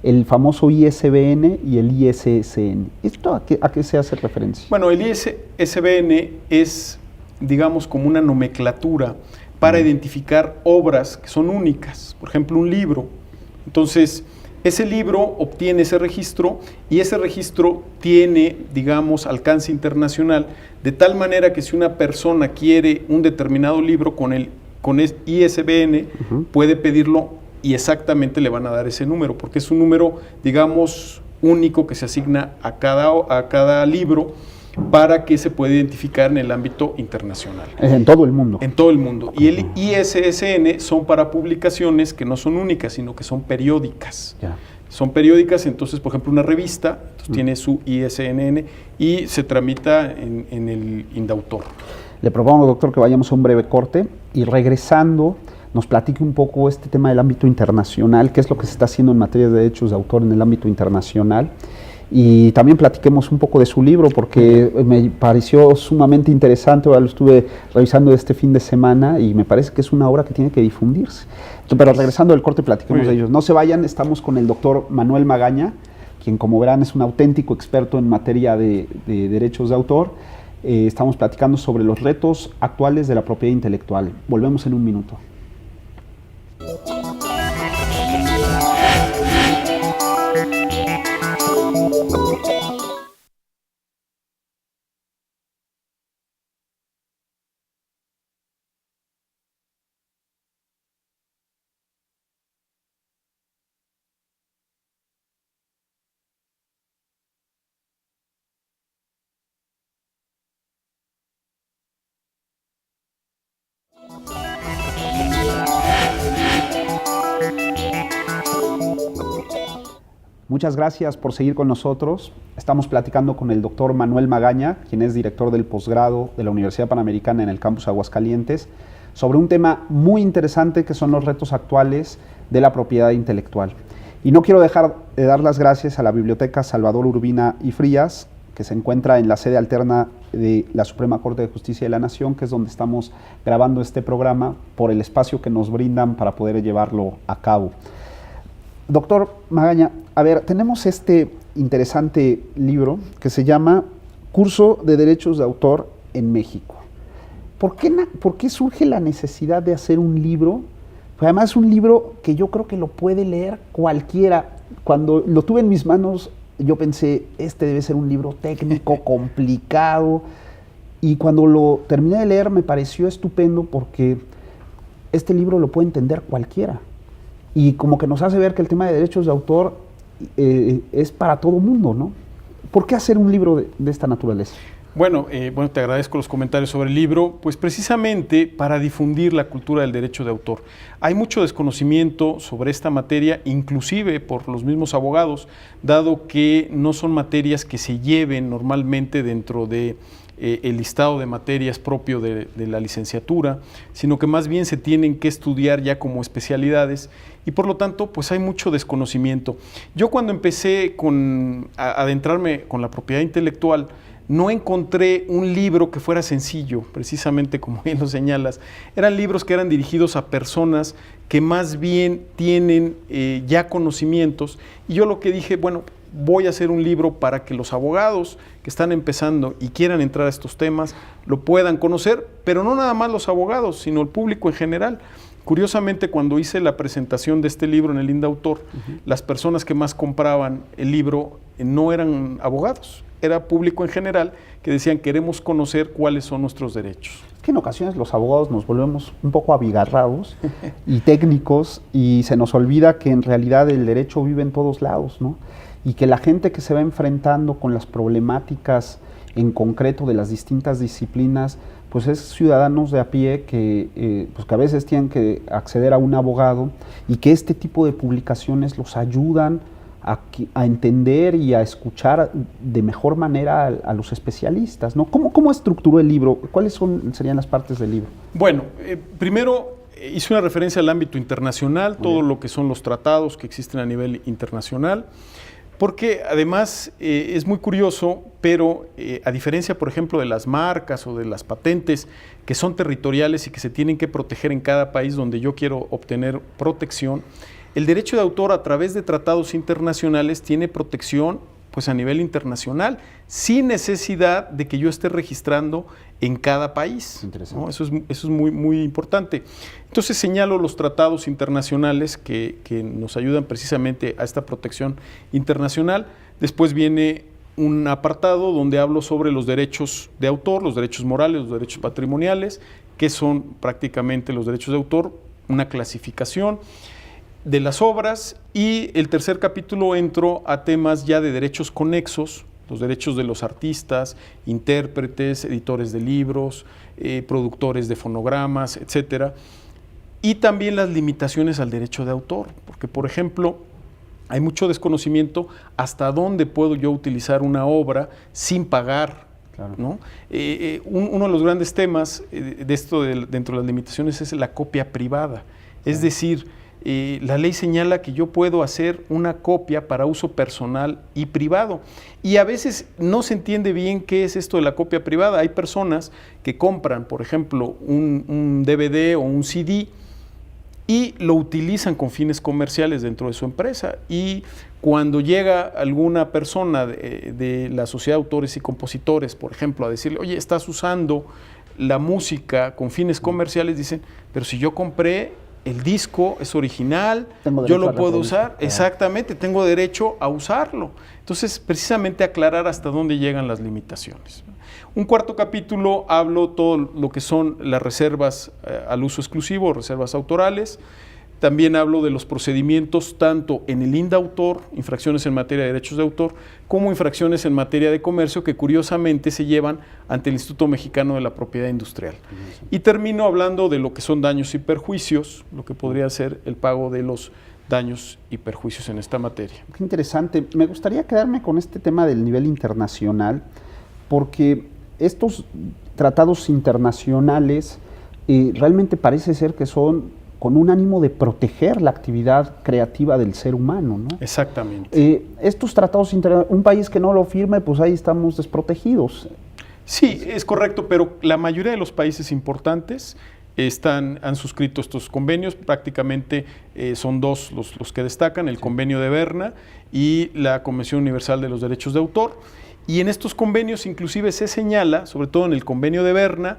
El famoso ISBN y el ISSN. ¿Esto a qué se hace referencia? Bueno, el ISBN es, digamos, como una nomenclatura para identificar obras que son únicas. Por ejemplo, un libro. Entonces, ese libro obtiene ese registro y ese registro tiene, digamos, alcance internacional, de tal manera que si una persona quiere un determinado libro con el ISBN, puede pedirlo y exactamente le van a dar ese número, porque es un número, digamos, único que se asigna a cada libro para que se pueda identificar en el ámbito internacional. En todo el mundo. En todo el mundo. Y el ISSN son para publicaciones que no son únicas, sino que son periódicas. Ya. Son periódicas, entonces, por ejemplo, una revista tiene su ISNN y se tramita en el Indautor. Le propongo, doctor, que vayamos a un breve corte y regresando nos platique un poco este tema del ámbito internacional, qué es lo que se está haciendo en materia de derechos de autor en el ámbito internacional y también platiquemos un poco de su libro, porque me pareció sumamente interesante. Ahora lo estuve revisando este fin de semana y me parece que es una obra que tiene que difundirse. Pero regresando del corte, platiquemos de ellos. No se vayan, estamos con el doctor Manuel Magaña, quien, como verán, es un auténtico experto en materia de derechos de autor. Estamos platicando sobre los retos actuales de la propiedad intelectual. Volvemos en un minuto. Muchas gracias por seguir con nosotros. Estamos platicando con el doctor Manuel Magaña, quien es director del posgrado de la Universidad Panamericana en el campus Aguascalientes, sobre un tema muy interesante que son los retos actuales de la propiedad intelectual. Y no quiero dejar de dar las gracias a la Biblioteca Salvador Urbina y Frías, que se encuentra en la sede alterna de la Suprema Corte de Justicia de la Nación, que es donde estamos grabando este programa, por el espacio que nos brindan para poder llevarlo a cabo. Doctor Magaña, a ver, tenemos este interesante libro que se llama Curso de Derechos de Autor en México. ¿Por qué surge la necesidad de hacer un libro? Pues además es un libro que yo creo que lo puede leer cualquiera. Cuando lo tuve en mis manos, yo pensé, este debe ser un libro técnico, complicado. Y cuando lo terminé de leer me pareció estupendo porque este libro lo puede entender cualquiera. Y como que nos hace ver que el tema de derechos de autor es para todo mundo, ¿no? ¿Por qué hacer un libro de esta naturaleza? Bueno, te agradezco los comentarios sobre el libro, pues precisamente para difundir la cultura del derecho de autor. Hay mucho desconocimiento sobre esta materia, inclusive por los mismos abogados, dado que no son materias que se lleven normalmente dentro de el listado de materias propio de la licenciatura, sino que más bien se tienen que estudiar ya como especialidades y por lo tanto pues hay mucho desconocimiento. Yo cuando empecé a adentrarme con la propiedad intelectual, no encontré un libro que fuera sencillo, precisamente como bien lo señalas. Eran libros que eran dirigidos a personas que más bien tienen ya conocimientos y yo lo que dije, bueno, voy a hacer un libro para que los abogados que están empezando y quieran entrar a estos temas lo puedan conocer, pero no nada más los abogados, sino el público en general. Curiosamente, cuando hice la presentación de este libro en el INDAUTOR, las personas que más compraban el libro no eran abogados, era público en general que decían queremos conocer cuáles son nuestros derechos. Es que en ocasiones los abogados nos volvemos un poco abigarrados y técnicos y se nos olvida que en realidad el derecho vive en todos lados, ¿no? Y que la gente que se va enfrentando con las problemáticas en concreto de las distintas disciplinas, pues es ciudadanos de a pie que a veces tienen que acceder a un abogado y que este tipo de publicaciones los ayudan a entender y a escuchar de mejor manera a los especialistas, ¿no? ¿Cómo estructuró el libro? ¿Cuáles serían las partes del libro? Bueno, primero hice una referencia al ámbito internacional, todo lo que son los tratados que existen a nivel internacional, porque además es muy curioso, pero a diferencia, por ejemplo, de las marcas o de las patentes que son territoriales y que se tienen que proteger en cada país donde yo quiero obtener protección, el derecho de autor a través de tratados internacionales tiene protección pues a nivel internacional, sin necesidad de que yo esté registrando en cada país, ¿no? Eso es muy, muy importante. Entonces señalo los tratados internacionales que nos ayudan precisamente a esta protección internacional. Después viene un apartado donde hablo sobre los derechos de autor, los derechos morales, los derechos patrimoniales, que son prácticamente los derechos de autor, una clasificación de las obras, y el tercer capítulo entro a temas ya de derechos conexos, los derechos de los artistas, intérpretes, editores de libros, productores de fonogramas, etcétera, y también las limitaciones al derecho de autor, porque por ejemplo hay mucho desconocimiento hasta dónde puedo yo utilizar una obra sin pagar. Claro. ¿No? Uno de los grandes temas de esto dentro de las limitaciones es la copia privada, es decir, la ley señala que yo puedo hacer una copia para uso personal y privado. Y a veces no se entiende bien qué es esto de la copia privada. Hay personas que compran, por ejemplo, un DVD o un CD y lo utilizan con fines comerciales dentro de su empresa. Y cuando llega alguna persona de la Sociedad de Autores y Compositores, por ejemplo, a decirle, oye, estás usando la música con fines comerciales, dicen, pero si yo compré el disco, es original, yo lo puedo usar, exactamente, tengo derecho a usarlo. Entonces, precisamente aclarar hasta dónde llegan las limitaciones. Un cuarto capítulo hablo todo lo que son las reservas al uso exclusivo, reservas autorales. También hablo de los procedimientos tanto en el INDAUTOR, infracciones en materia de derechos de autor, como infracciones en materia de comercio que curiosamente se llevan ante el Instituto Mexicano de la Propiedad Industrial. Y termino hablando de lo que son daños y perjuicios, lo que podría ser el pago de los daños y perjuicios en esta materia. Qué interesante. Me gustaría quedarme con este tema del nivel internacional, porque estos tratados internacionales realmente parece ser que son con un ánimo de proteger la actividad creativa del ser humano, ¿no? Exactamente. Estos tratados internacionales, un país que no lo firme, pues ahí estamos desprotegidos. Sí, es correcto, pero la mayoría de los países importantes han suscrito estos convenios. Prácticamente son dos los que destacan, el Convenio de Berna y la Convención Universal de los Derechos de Autor. Y en estos convenios inclusive se señala, sobre todo en el Convenio de Berna,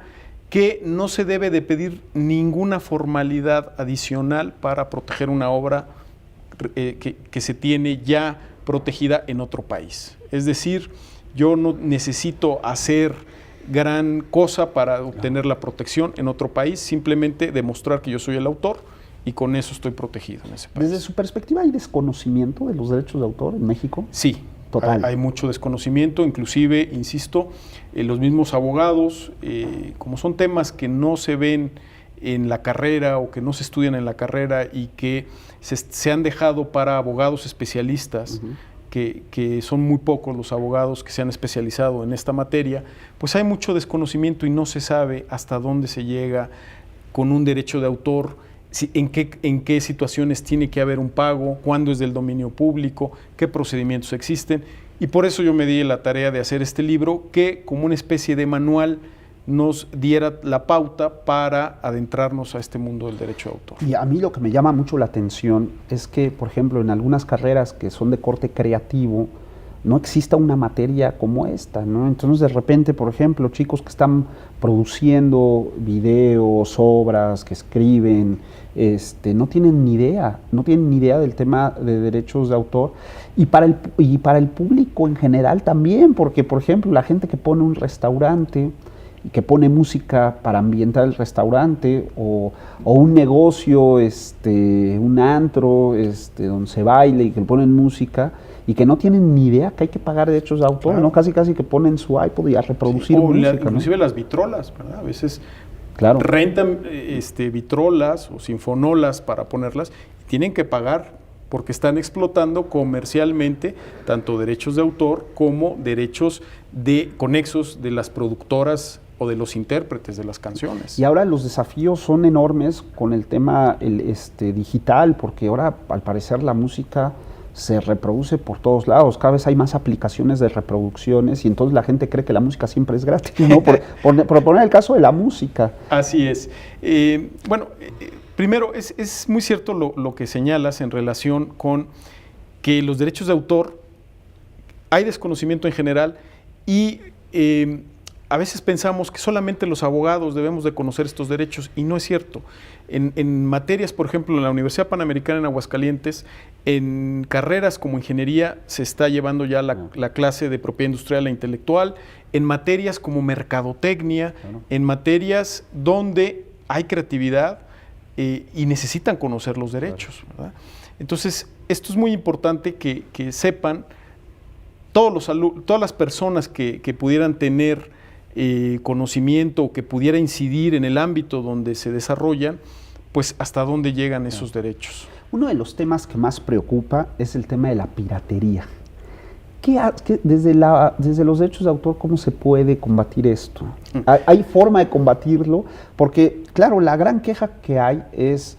que no se debe de pedir ninguna formalidad adicional para proteger una obra que se tiene ya protegida en otro país. Es decir, yo no necesito hacer gran cosa para obtener la protección en otro país, simplemente demostrar que yo soy el autor y con eso estoy protegido en ese país. Desde su perspectiva, ¿hay desconocimiento de los derechos de autor en México? Sí. Total. Hay mucho desconocimiento, inclusive, insisto, los mismos abogados, como son temas que no se ven en la carrera o que no se estudian en la carrera y que se han dejado para abogados especialistas, que son muy pocos los abogados que se han especializado en esta materia, pues hay mucho desconocimiento y no se sabe hasta dónde se llega con un derecho de autor. En qué situaciones tiene que haber un pago, cuándo es del dominio público, qué procedimientos existen. Y por eso yo me di la tarea de hacer este libro que, como una especie de manual, nos diera la pauta para adentrarnos a este mundo del derecho de autor. Y a mí lo que me llama mucho la atención es que, por ejemplo, en algunas carreras que son de corte creativo, no exista una materia como esta, ¿no? Entonces, de repente, por ejemplo, chicos que están produciendo videos, obras, que escriben, no tienen ni idea del tema de derechos de autor, y para el público en general también, porque, por ejemplo, la gente que pone un restaurante y que pone música para ambientar el restaurante, o un negocio, un antro, donde se baile y que le ponen música, y que no tienen ni idea que hay que pagar derechos de autor, claro. ¿No? Casi que ponen su iPod y a reproducir música. Inclusive, ¿no? Las vitrolas, ¿verdad? A veces rentan vitrolas o sinfonolas para ponerlas, y tienen que pagar porque están explotando comercialmente tanto derechos de autor como derechos conexos de las productoras o de los intérpretes de las canciones. Y ahora los desafíos son enormes con el tema digital, porque ahora al parecer la música se reproduce por todos lados, cada vez hay más aplicaciones de reproducciones y entonces la gente cree que la música siempre es gratis, ¿no? Por poner el caso de la música. Así es. Primero, es muy cierto lo que señalas en relación con que los derechos de autor, hay desconocimiento en general y a veces pensamos que solamente los abogados debemos de conocer estos derechos y no es cierto. En materias, por ejemplo, en la Universidad Panamericana en Aguascalientes, en carreras como ingeniería se está llevando ya la clase de propiedad industrial e intelectual, en materias como mercadotecnia, en materias donde hay creatividad y necesitan conocer los derechos, ¿verdad? Entonces, esto es muy importante que sepan todas las personas que pudieran tener conocimiento, que pudiera incidir en el ámbito donde se desarrollan, pues hasta dónde llegan esos derechos. Uno de los temas que más preocupa es el tema de la piratería. Desde los derechos de autor, ¿cómo se puede combatir esto? ¿Hay forma de combatirlo? Porque, claro, la gran queja que hay es,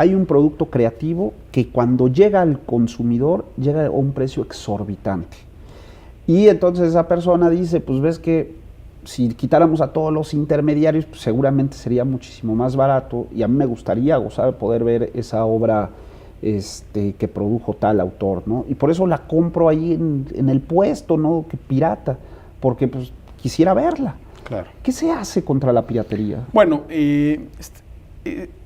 hay un producto creativo que cuando llega al consumidor llega a un precio exorbitante. Y entonces esa persona dice, pues ves que si quitáramos a todos los intermediarios, pues seguramente sería muchísimo más barato y a mí me gustaría gozar de poder ver esa obra que produjo tal autor, ¿no? Y por eso la compro ahí en el puesto, ¿no? Que pirata, porque pues quisiera verla. Claro. ¿Qué se hace contra la piratería? Bueno,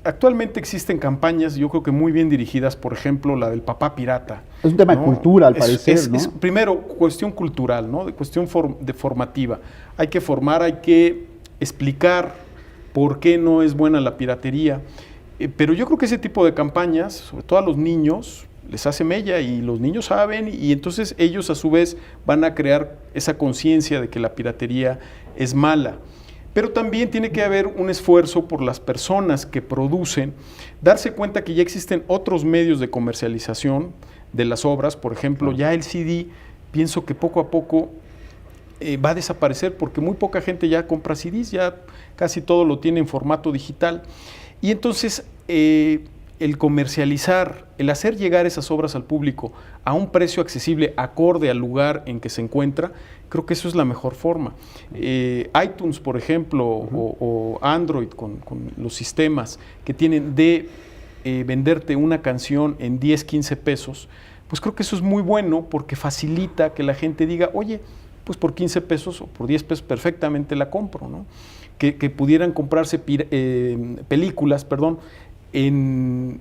actualmente existen campañas, yo creo que muy bien dirigidas, por ejemplo, la del papá pirata. Es un tema de cultura, al parecer, ¿no? Es primero cuestión cultural, ¿no? De cuestión formativa. Hay que formar, hay que explicar por qué no es buena la piratería. Pero yo creo que ese tipo de campañas, sobre todo a los niños, les hace mella y los niños saben y entonces ellos a su vez van a crear esa conciencia de que la piratería es mala. Pero también tiene que haber un esfuerzo por las personas que producen, darse cuenta que ya existen otros medios de comercialización de las obras. Por ejemplo, ya el CD, pienso que poco a poco va a desaparecer porque muy poca gente ya compra CDs, ya casi todo lo tiene en formato digital. Y entonces el comercializar, el hacer llegar esas obras al público a un precio accesible, acorde al lugar en que se encuentra, creo que eso es la mejor forma. iTunes, por ejemplo, o Android con los sistemas que tienen de venderte una canción en 10, 15 pesos, pues creo que eso es muy bueno porque facilita que la gente diga, oye, pues por 15 pesos o por 10 pesos perfectamente la compro, ¿no? Que pudieran comprarse películas, en,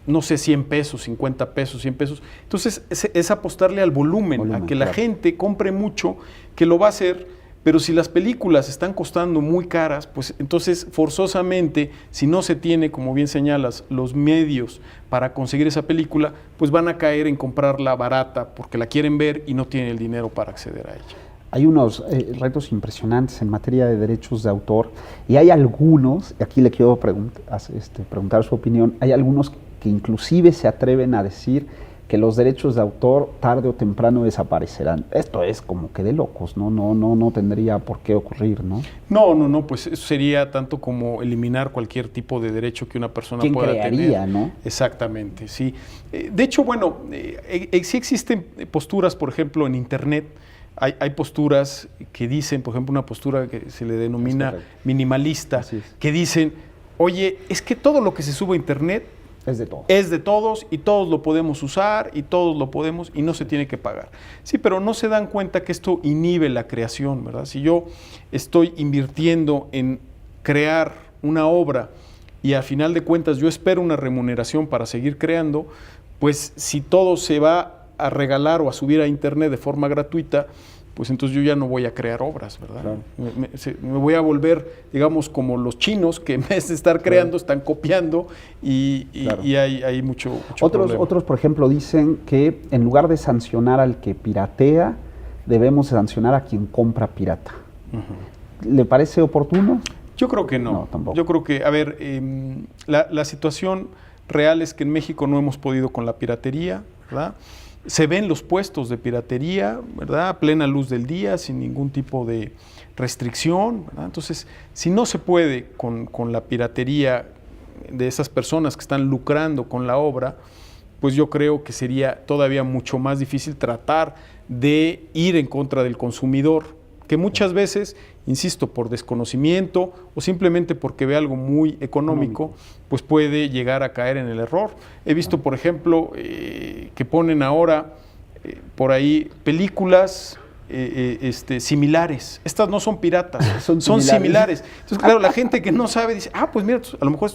no sé, 100 pesos, 50 pesos, 100 pesos. Entonces, es apostarle al volumen, a que la gente compre mucho, que lo va a hacer, pero si las películas están costando muy caras, pues entonces, forzosamente, si no se tiene, como bien señalas, los medios para conseguir esa película, pues van a caer en comprarla barata, porque la quieren ver y no tienen el dinero para acceder a ella. Hay unos retos impresionantes en materia de derechos de autor y hay algunos, aquí le quiero preguntar su opinión, hay algunos que inclusive se atreven a decir que los derechos de autor tarde o temprano desaparecerán. Esto es como que de locos, ¿no? No tendría por qué ocurrir, ¿no? No, pues eso sería tanto como eliminar cualquier tipo de derecho que una persona pueda tener. ¿No? Exactamente, sí. De hecho, bueno, sí existen posturas, por ejemplo, en Internet. Hay posturas que dicen, por ejemplo, una postura que se le denomina minimalista, que dicen, oye, es que todo lo que se sube a Internet es de todos. Es de todos y todos lo podemos usar y todos lo podemos y no se tiene que pagar. Sí, pero no se dan cuenta que esto inhibe la creación, ¿verdad? Si yo estoy invirtiendo en crear una obra y a final de cuentas yo espero una remuneración para seguir creando, pues si todo se va a regalar o a subir a Internet de forma gratuita, pues entonces yo ya no voy a crear obras, ¿verdad? Claro. Me voy a volver, digamos, como los chinos, que en vez de estar creando, están copiando y hay mucho problema. Otros, por ejemplo, dicen que en lugar de sancionar al que piratea, debemos sancionar a quien compra pirata. ¿Le parece oportuno? Yo creo que no. No, tampoco. Yo creo que, a ver, la situación real es que en México no hemos podido con la piratería, ¿verdad? Se ven los puestos de piratería, ¿verdad? A plena luz del día, sin ningún tipo de restricción, ¿verdad? Entonces, si no se puede con la piratería de esas personas que están lucrando con la obra, pues yo creo que sería todavía mucho más difícil tratar de ir en contra del consumidor, que muchas veces, insisto, por desconocimiento o simplemente porque ve algo muy económico, pues puede llegar a caer en el error. He visto, por ejemplo, que ponen ahora por ahí películas similares. Estas no son piratas, son similares. Entonces, claro, la gente que no sabe dice, pues mira, a lo mejor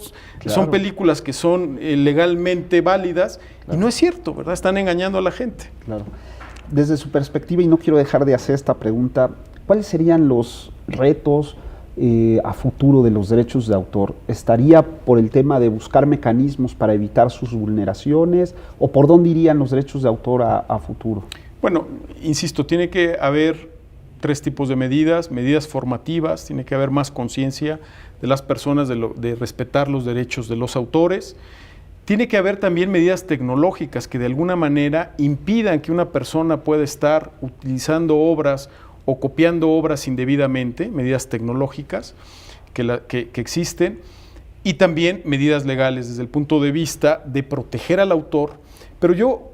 son películas que son legalmente válidas, y no es cierto, ¿verdad? Están engañando a la gente. Claro. Desde su perspectiva, y no quiero dejar de hacer esta pregunta, ¿cuáles serían los retos a futuro de los derechos de autor? ¿Estaría por el tema de buscar mecanismos para evitar sus vulneraciones? ¿O por dónde irían los derechos de autor a futuro? Bueno, insisto, tiene que haber 3 tipos de medidas formativas, tiene que haber más conciencia de las personas de respetar los derechos de los autores. Tiene que haber también medidas tecnológicas que de alguna manera impidan que una persona pueda estar utilizando obras o copiando obras indebidamente, medidas tecnológicas que existen. y también medidas legales desde el punto de vista de proteger al autor. Pero yo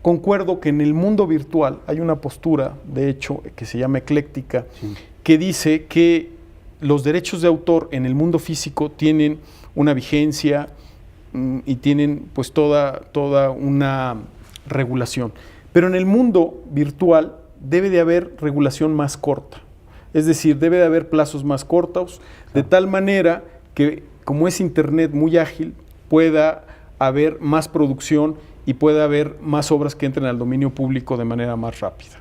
concuerdo que en el mundo virtual hay una postura, de hecho, que se llama ecléctica, sí, que dice que los derechos de autor en el mundo físico tienen una vigencia y tienen pues toda una regulación. Pero en el mundo virtual debe de haber regulación más corta. Es decir, debe de haber plazos más cortos, de tal manera que, como es Internet muy ágil, pueda haber más producción y pueda haber más obras que entren al dominio público de manera más rápida.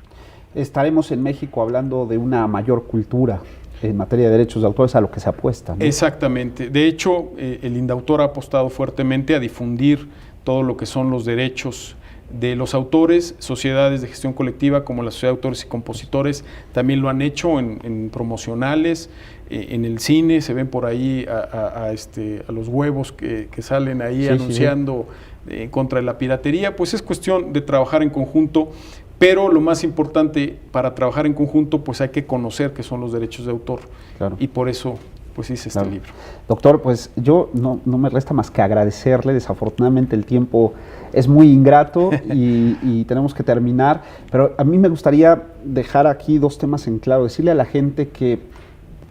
Estaremos en México hablando de una mayor cultura en materia de derechos de autor, es a lo que se apuesta, ¿no? Exactamente. De hecho, el Indautor ha apostado fuertemente a difundir todo lo que son los derechos de los autores. Sociedades de gestión colectiva como la Sociedad de Autores y Compositores también lo han hecho en promocionales, en el cine se ven por ahí a los huevos que salen ahí, sí, anunciando contra la piratería. Pues es cuestión de trabajar en conjunto, pero lo más importante para trabajar en conjunto pues hay que conocer qué son los derechos de autor, claro, y por eso pues hice este libro. Doctor, pues yo no me resta más que agradecerle. Desafortunadamente el tiempo es muy ingrato y tenemos que terminar, pero a mí me gustaría dejar aquí dos temas en claro, decirle a la gente que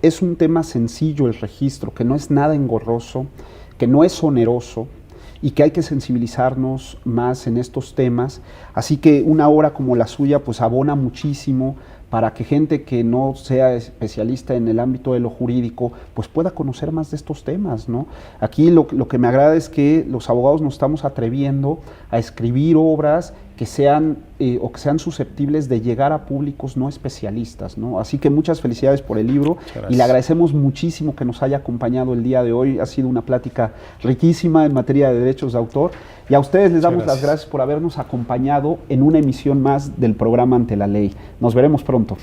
es un tema sencillo el registro, que no es nada engorroso, que no es oneroso y que hay que sensibilizarnos más en estos temas, así que una obra como la suya pues abona muchísimo para que gente que no sea especialista en el ámbito de lo jurídico, pues pueda conocer más de estos temas, ¿no? Aquí lo que me agrada es que los abogados nos estamos atreviendo a escribir obras que sean susceptibles de llegar a públicos no especialistas, ¿no? Así que muchas felicidades por el libro y le agradecemos muchísimo que nos haya acompañado el día de hoy. Ha sido una plática riquísima en materia de derechos de autor y a ustedes les damos las gracias por habernos acompañado en una emisión más del programa Ante la Ley. Nos veremos pronto.